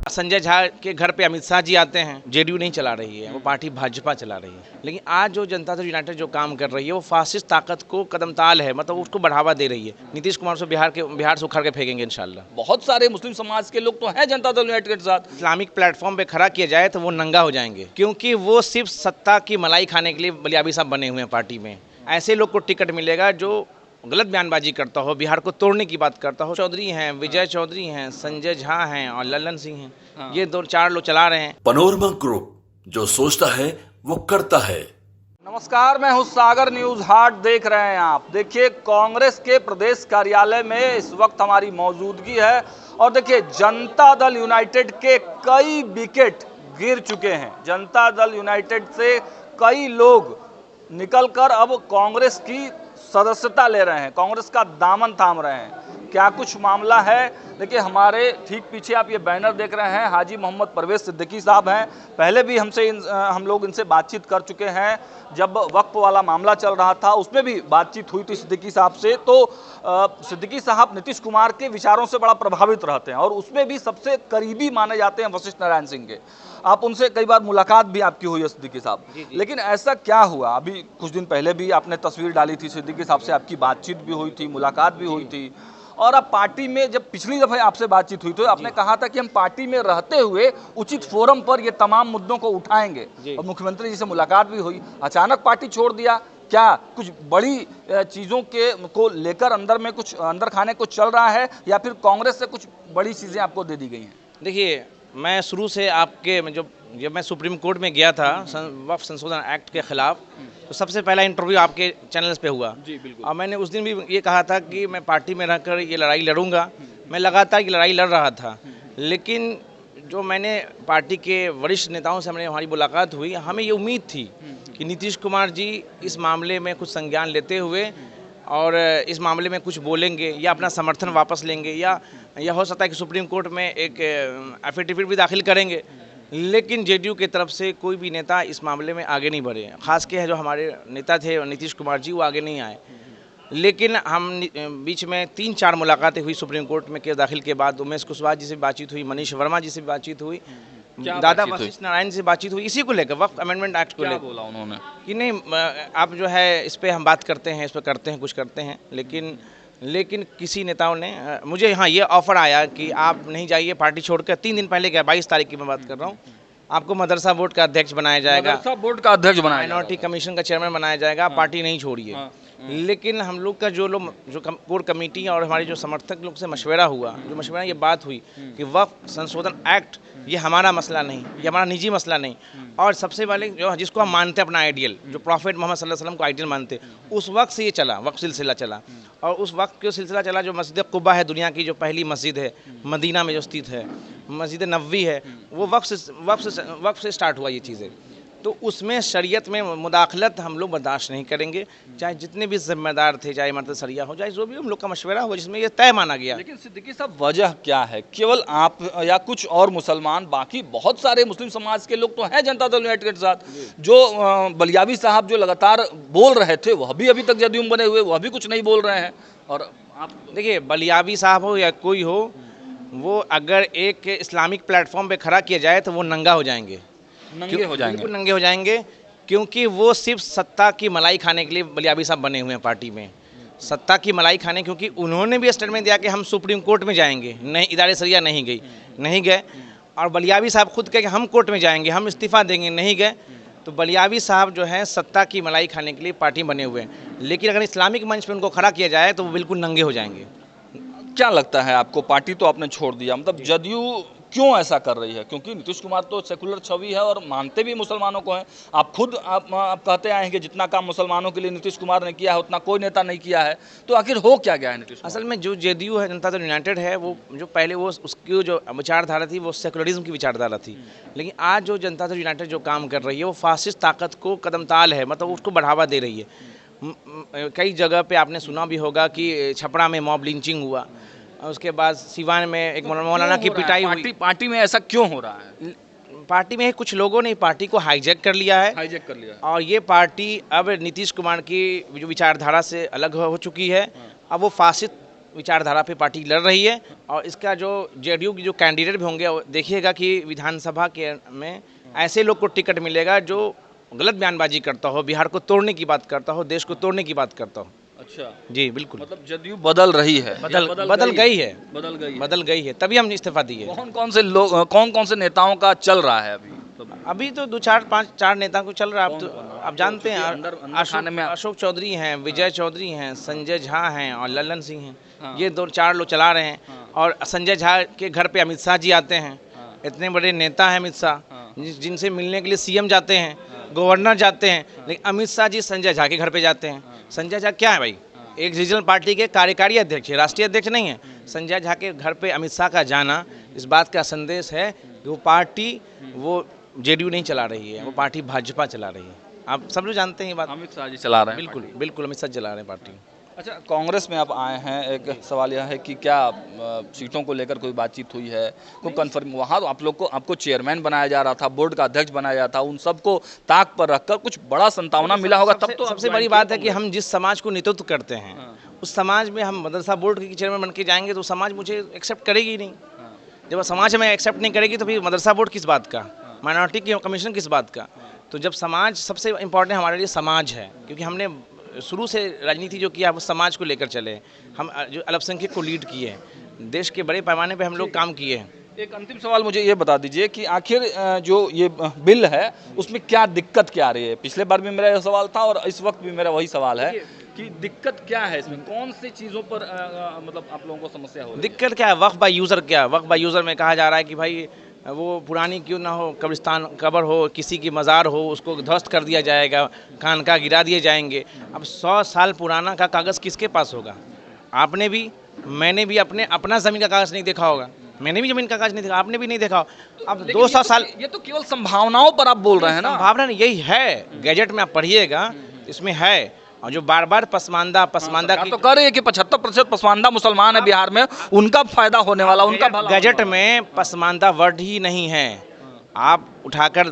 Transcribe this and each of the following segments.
संजय झा के घर पे अमित शाह जी आते हैं। जेडीयू नहीं चला रही है, वो पार्टी भाजपा चला रही है। लेकिन आज जो जनता दल यूनाइटेड जो काम कर रही है वो फासिस्ट ताकत को कदमताल है, मतलब उसको बढ़ावा दे रही है। नीतीश कुमार से बिहार से उखाड़ के फेंकेंगे इंशाल्लाह। बहुत सारे मुस्लिम समाज के लोग तो हैं जनता दल यूनाइटेड के साथ। इस्लामिक प्लेटफॉर्म पे खड़ा किया जाए तो वो नंगा हो जाएंगे, क्योंकि वो सिर्फ सत्ता की मलाई खाने के लिए बलियाबी साहब बने हुए हैं पार्टी में। ऐसे लोग को टिकट मिलेगा जो गलत बयानबाजी करता हो, बिहार को तोड़ने की बात करता हो। चौधरी हैं, विजय चौधरी हैं, संजय झा हैं और लल्लन सिंह हैं। ये 2-4 लोग चला रहे हैं। पनोरमा ग्रुप, जो सोचता है वो करता है। नमस्कार, मैं हूं सागर, न्यूज हाट देख रहे हैं आप। देखिए, कांग्रेस के प्रदेश कार्यालय में इस वक्त हमारी मौजूदगी है और देखिए जनता दल यूनाइटेड के कई विकेट गिर चुके हैं। जनता दल यूनाइटेड से कई लोग निकलकर अब कांग्रेस की सदस्यता ले रहे हैं, कांग्रेस का दामन थाम रहे हैं। क्या कुछ मामला है, देखिए हमारे ठीक पीछे आप ये बैनर देख रहे हैं, हाजी मोहम्मद परवेज सिद्दीकी साहब हैं। पहले भी हम लोग इनसे बातचीत कर चुके हैं। जब वक्फ वाला मामला चल रहा था उसमें भी बातचीत हुई थी सिद्दीकी साहब से। तो सिद्दीकी साहब नीतीश कुमार के विचारों से बड़ा प्रभावित रहते हैं और उसमें भी सबसे करीबी माने जाते हैं वशिष्ठ नारायण सिंह के। आप उनसे कई बार मुलाकात भी आपकी हुई है सिद्दीकी साहब। लेकिन ऐसा क्या हुआ, अभी कुछ दिन पहले भी आपने तस्वीर डाली थी, सिद्दीकी साहब से आपकी बातचीत भी हुई थी, मुलाकात भी हुई थी। और अब पार्टी में जब पिछली दफे आपसे बातचीत हुई तो आपने कहा था कि हम पार्टी में रहते हुए उचित फोरम पर ये तमाम मुद्दों को उठाएंगे और मुख्यमंत्री जी से मुलाकात भी हुई। अचानक पार्टी छोड़ दिया, क्या कुछ बड़ी चीज़ों के को लेकर अंदर में कुछ अंदर खाने को चल रहा है या फिर कांग्रेस से कुछ बड़ी चीज़ें आपको दे दी गई हैं? देखिए, मैं शुरू से आपके जब मैं सुप्रीम कोर्ट में गया था वक्फ संशोधन एक्ट के खिलाफ, तो सबसे पहला इंटरव्यू आपके चैनल्स पे हुआ जी, बिल्कुल। और मैंने उस दिन भी ये कहा था कि मैं पार्टी में रहकर ये लड़ाई लड़ूंगा। मैं लगातार ये लड़ाई लड़ रहा था, लेकिन जो मैंने पार्टी के वरिष्ठ नेताओं से हमारी मुलाकात हुई, हमें ये उम्मीद थी कि नीतीश कुमार जी इस मामले में कुछ संज्ञान लेते हुए और इस मामले में कुछ बोलेंगे या अपना समर्थन वापस लेंगे, या यह हो सकता है कि सुप्रीम कोर्ट में एक एफिडेविट भी दाखिल करेंगे। लेकिन जेडीयू की तरफ से कोई भी नेता इस मामले में आगे नहीं बढ़े। खास के जो हमारे नेता थे नीतीश कुमार जी, वो आगे नहीं आए। लेकिन हम बीच में 3-4 मुलाकातें हुई सुप्रीम कोर्ट में केस दाखिल के बाद। उमेश कुशवाहा जी से बातचीत हुई, मनीष वर्मा जी से बातचीत हुई, दादा वशिष्ठ नारायण से बातचीत हुई, इसी को लेकर, वक्फ अमेंडमेंट एक्ट को लेकर। बोला उन्होंने कि नहीं, आप जो है इस पर हम बात करते हैं, इस पर करते हैं, कुछ करते हैं। लेकिन किसी नेताओं ने मुझे ये ऑफर आया कि आप नहीं जाइए पार्टी छोड़कर। 3 दिन पहले क्या, 22 तारीख की मैं बात कर रहा हूँ, आपको मदरसा बोर्ड का अध्यक्ष बनाया जाएगा, मदरसा बोर्ड का अध्यक्ष बनाया जाएगा, माइनॉरिटी कमीशन का चेयरमैन बनाया जाएगा। पार्टी नहीं छोड़िए। लेकिन हम लोग का जो कोर कमेटी और हमारे जो समर्थक लोग से मशवरा हुआ, जो मशवरा ये बात हुई कि वक्फ संशोधन एक्ट ये हमारा मसला नहीं, ये हमारा निजी मसला नहीं। और सबसे वाले जिसको हम मानते हैं अपना आइडियल, जो प्रॉफिट मोहम्मद सल्लल्लाहु अलैहि वसल्लम को आइडियल मानते, उस वक्त से ये चला, वक्त सिलसिला चला। और उस वक्त का सिलसिला चला जो मस्जिद कुबा है, दुनिया की जो पहली मस्जिद है, मदीना में जो स्थित है, मस्जिद नबवी है, वो वक्त से स्टार्ट हुआ ये चीज़ें। तो उसमें शरीयत में मुदाखलत हम लोग बर्दाश्त नहीं करेंगे, चाहे जितने भी जिम्मेदार थे, चाहे मर्द सरिया हो, चाहे जो भी हम लोग का मशवरा हो, जिसमें ये तय माना गया। लेकिन सिद्दीकी साहब, वजह क्या है? केवल आप या कुछ और मुसलमान, बाकी बहुत सारे मुस्लिम समाज के लोग तो हैं जनता दल यूनाइटेड के साथ। जो बलियाबी साहब जो लगातार बोल रहे थे वह भी अभी तक जदयू में बने हुए, वह भी कुछ नहीं बोल रहे हैं। और आप देखिए, बलियाबी साहब हो या कोई हो, वो अगर एक इस्लामिक प्लेटफॉर्म पे खड़ा किया जाए तो वो नंगा हो जाएंगे, नंगे हो जाएंगे, बिल्कुल नंगे हो जाएंगे। क्योंकि वो सिर्फ सत्ता की मलाई खाने के लिए बलियाबी साहब बने हुए हैं पार्टी में, सत्ता की मलाई खाने। क्योंकि उन्होंने भी स्टेटमेंट दिया कि हम सुप्रीम कोर्ट में जाएंगे, नहीं इदारे सरिया नहीं गए। और बलियाबी साहब खुद कहे कि हम कोर्ट में जाएंगे, हम इस्तीफा देंगे, नहीं गए। तो बलियाबी साहब जो है सत्ता की मलाई खाने के लिए पार्टी बने हुए हैं। लेकिन अगर इस्लामिक मंच पर उनको खड़ा किया जाए तो वो बिल्कुल नंगे हो जाएंगे। क्या लगता है आपको, पार्टी तो आपने छोड़ दिया, मतलब जदयू क्यों ऐसा कर रही है? क्योंकि नीतीश कुमार तो सेकुलर छवि है और मानते भी मुसलमानों को हैं। आप खुद आप कहते आए हैं कि जितना काम मुसलमानों के लिए नीतीश कुमार ने किया है उतना कोई नेता नहीं किया है। तो आखिर हो क्या गया है नीतीश कुमार? असल में जो जेडीयू है, जनता दल यूनाइटेड है, वो जो पहले वो उसकी जो विचारधारा थी वो सेकुलरिज्म की विचारधारा थी। लेकिन आज जो जनता दल यूनाइटेड जो काम कर रही है वो फासिस्ट ताकत को कदमताल है, मतलब उसको बढ़ावा दे रही है। कई जगह पे आपने सुना भी होगा कि छपरा में मॉब लिंचिंग हुआ, उसके बाद सिवान में एक मौलाना की पिटाई हुई। पार्टी में ऐसा क्यों हो रहा है? पार्टी में कुछ लोगों ने पार्टी को हाईजैक कर लिया है, और ये पार्टी अब नीतीश कुमार की जो विचारधारा से अलग हो चुकी है। अब वो विचारधारा पे पार्टी लड़ रही है। और इसका जो जेडीयू की जो कैंडिडेट भी होंगे, देखिएगा कि विधानसभा के में ऐसे लोग को टिकट मिलेगा जो गलत बयानबाजी करता हो, बिहार को तोड़ने की बात करता हो, देश को तोड़ने की बात करता हो। अच्छा जी बिल्कुल, मतलब जदयू बदल रही है, बदल गई है, तभी हमने इस्तीफा दिए। कौन कौन से नेताओं का चल रहा है अभी तो 4 नेता को चल रहा है। अब तो आप जानते हैं, अशोक चौधरी हैं, विजय चौधरी हैं, संजय झा हैं और लल्लन सिंह हैं। हाँ। ये 2-4 लोग चला रहे हैं। हाँ। और संजय झा के घर पे अमित शाह जी आते हैं। हाँ। इतने बड़े नेता हैं अमित शाह, हाँ। जिनसे मिलने के लिए सीएम जाते हैं, गवर्नर जाते हैं, लेकिन अमित शाह जी संजय झा के घर पे जाते हैं। संजय झा क्या है भाई? एक रीजनल पार्टी के कार्यकारी अध्यक्ष है, राष्ट्रीय अध्यक्ष नहीं है। संजय झा के घर पे अमित शाह का जाना इस बात का संदेश है कि वो पार्टी वो जेडीयू नहीं चला रही है, वो पार्टी भाजपा चला रही है। आप सब लोग जानते हैं ये बात। अमित शाह जी चला रहे हैं बिल्कुल अमित शाह चला रहे हैं पार्टी। अच्छा, कांग्रेस में आप आए हैं, एक सवाल यह है कि क्या सीटों को लेकर कोई बातचीत हुई है, कोई कन्फर्म? वहाँ तो आप लोग को, आपको चेयरमैन बनाया जा रहा था, बोर्ड का अध्यक्ष बनाया जा रहा था, उन सबको ताक पर रखकर कुछ बड़ा संतावना मिला होगा, तब तो सबसे बड़ी बात है कि हम जिस समाज को नेतृत्व करते हैं, उस समाज में हम मदरसा बोर्ड के चेयरमैन बन के जाएंगे तो समाज मुझे एक्सेप्ट करेगी ही नहीं। जब समाज हमें एक्सेप्ट नहीं करेगी तो फिर मदरसा बोर्ड किस बात का, माइनॉरिटी की कमीशन किस बात का? तो जब समाज, सबसे इम्पोर्टेंट हमारे लिए समाज है, क्योंकि हमने शुरू से राजनीति जो किया वो समाज को लेकर चले। हम जो अल्पसंख्यक को लीड किए, देश के बड़े पैमाने पे हम लोग काम किए हैं। एक अंतिम सवाल मुझे ये बता दीजिए कि आखिर जो ये बिल है उसमें क्या दिक्कत क्या आ रही है? पिछले बार भी मेरा यह सवाल था और इस वक्त भी मेरा वही सवाल है कि दिक्कत क्या है इसमें, कौन सी चीज़ों पर मतलब आप लोगों को समस्या हो रही है? दिक्कत क्या है? वक्फ बाय यूज़र क्या है? वक्फ बाय यूज़र में कहा जा रहा है कि भाई वो पुरानी क्यों ना हो, कब्रिस्तान कब्र हो, किसी की मज़ार हो, उसको ध्वस्त कर दिया जाएगा, खानका गिरा दिए जाएंगे। अब 100 साल पुराना का कागज़ किसके पास होगा? आपने भी, मैंने भी अपना ज़मीन का कागज़ नहीं देखा होगा, मैंने भी ज़मीन का कागज़ नहीं देखा, आपने भी नहीं देखा। अब 200 साल, ये तो केवल संभावनाओं पर आप बोल रहे हैं ना। संभावना यही है, गैजेट में आप पढ़िएगा, इसमें है। और जो बार बार पसमानदा की तो कह रही है कि 75% पसमानदा मुसलमान है बिहार में, उनका फायदा होने वाला, उनका गैजेट में पसमानदा वर्ड ही नहीं है। आप उठाकर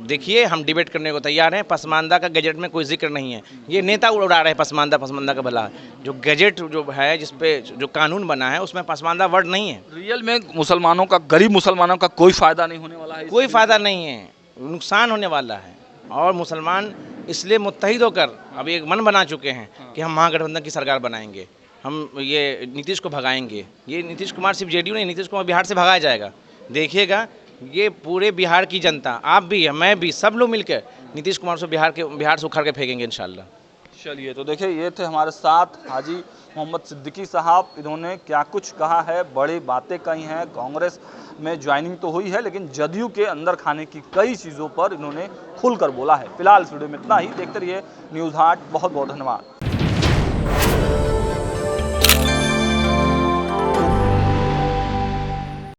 देखिए, हम डिबेट करने को तैयार हैं। पसमानदा का गैजेट में कोई जिक्र नहीं है। ये नेता उड़ा रहे हैं पसमानदा का भला। जो गैजेट जो है, जिस पे जो कानून बना है, उसमें पसमानदा वर्ड नहीं है। रियल में मुसलमानों का, गरीब मुसलमानों का कोई फायदा नहीं होने वाला है, कोई फायदा नहीं है, नुकसान होने वाला है। और मुसलमान इसलिए मुत्तहिद होकर अब एक मन बना चुके हैं कि हम महागठबंधन की सरकार बनाएंगे, हम ये नीतीश को भगाएंगे। ये नीतीश कुमार सिर्फ जेडीयू नहीं, नीतीश कुमार बिहार से भगाया जाएगा। देखिएगा, ये पूरे बिहार की जनता, आप भी, मैं भी, सब लोग मिलकर नीतीश कुमार से बिहार से उखाड़ के फेंकेंगे इंशाल्लाह। चलिए, तो देखिए, ये थे हमारे साथ हाजी मोहम्मद सिद्दीकी साहब। इन्होंने क्या कुछ कहा है, बड़ी बातें कही हैं। कांग्रेस में ज्वाइनिंग तो हुई है, लेकिन जदयू के अंदर खाने की कई चीज़ों पर इन्होंने खुलकर बोला है। फिलहाल इस वीडियो में इतना ही। देखते रहिए न्यूज़ हाट। बहुत बहुत धन्यवाद।